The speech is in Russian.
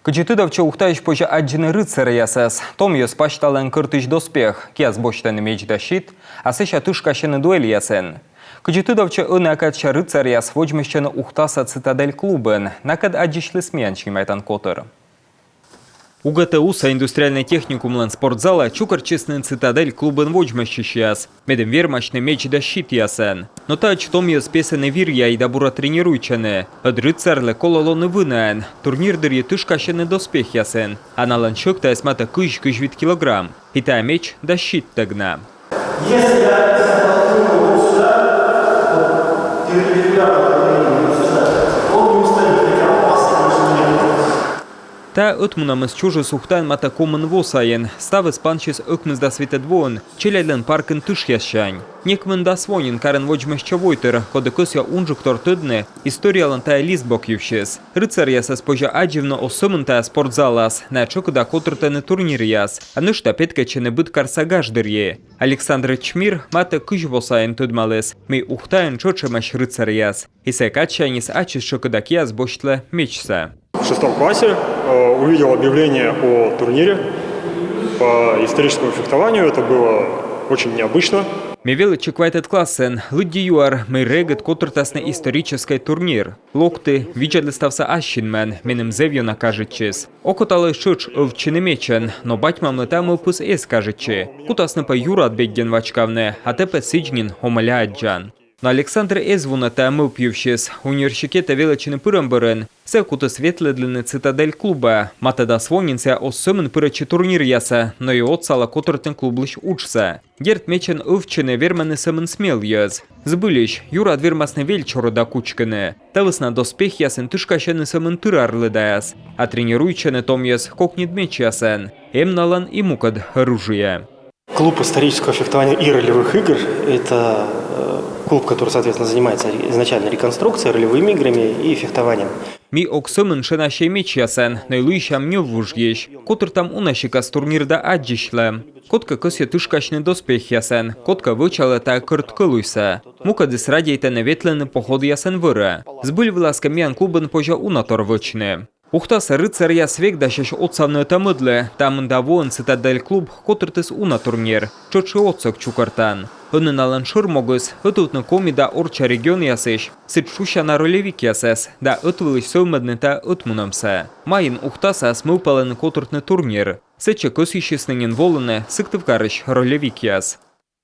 Кычытыдавча ухтаиш позже аджины рыцарь ясас. Том ее спачтален кыртыш доспех, киаз бочтаны меч да щит, а сыша тышкашыны дуэль ясен. Кычытыдавча ынакача рыцарь яс вожмещаны ухтаса цитадель клубен, накад аджишлы сменчки майтан котыр. У ГТУ-са индустриальный техникумлан спортзала чукарчесный цитадель клубен вожмещищас. Медем вермачный меч да щит ясен. Но тач том ее спесены вирья и дабура тренируйчаны. Од рыцарлы кололоны вынен. Турнир дырье тышкашены доспех ясен. А на ланчок та эсмата кыш-кыш вид килограмм. И та меч да щит тагна. Если я заполню вот сюда, вот, он не устанет, такая опасная, Та отмунамыз чужы сухтан мата комын восайын. Ставы спанчис ыкмыз да светедвон, челяден паркын тыш ящань. Некмын да свонин карен вожмеща войтыр, коды көсya унжуктор тыдны, историялан тая листбок ювшис. Рыцарь ясас позже адживно осымын тая спортзалас, на чокыда котыртаны турнир яс, а нышта петкачыны быт карсагаждырье. Александр Чмир мата кыш восайын тыдмалыс, мей ухтайын чочымаш рыцарь яс. Исай качанис ачис чокыдак яс боштлы мечса. В 6 классе увидел объявление о турнире по историческому фехтованию. Это было очень необычно. Мевелы чеквайтет классен, лыдди юар, мей регет котыртасный исторический турнир. Локты, виджадлы ставса ащинмен, менем зевью накажетчис. Окоталы шуч овчины мечен, но батьмамлы там опус эс кажетчи. Кутасны по юра отбегген вачкавне, а тепе сиджнин омаля аджан. Но Александр Эзвуна та мылпьевщис, университета величины пырымбырын, се куты светлы длины цитадель клуба. Матада свонинся осымын пырычы турнир яса, но и отсала котыртын клублыш учса. Герт мечен овчыны верманы сымын смел ез. Збылищ, юра адвермасны вельчоры да кучкыны. Тавысна доспех ясын тышкашыны сымын тырарлы даяс. А тренируйчыны том ез кокнет меч ясын. Эмналан и мукад оружие. Клуб исторического фехтования и ролевых игр – это клуб, который, соответственно, занимается изначально реконструкцией, ролевыми играми и фехтованием. Ми оксымын шынашей меч ясен, найлыйшам не вужгеш. Котыр там унашикас турнирда аджишлы. Котка көсye тышкашны доспех ясен, котка вычалы та кырткылуйса. Мукадыс радийтаны ветлены походы ясен выры. Збыль выласка миян клубын поза унатор вычны. Ухтаса рыцарь яс век дащаш отсавны тамыдлы, тамында воын цитадель клуб котыртыс уна турнир, чочы отсок чукартан. Önün alan şırmogыз, ötütnü komida orça region ясыш, сытшуща на ролевик ясес, да ötвылыш сövмедны та ötмунамса. Майын ухтаса смылпалыны котыртны турнир, сычы көсішесніңін волыны сыктывгарыш ролевик яс.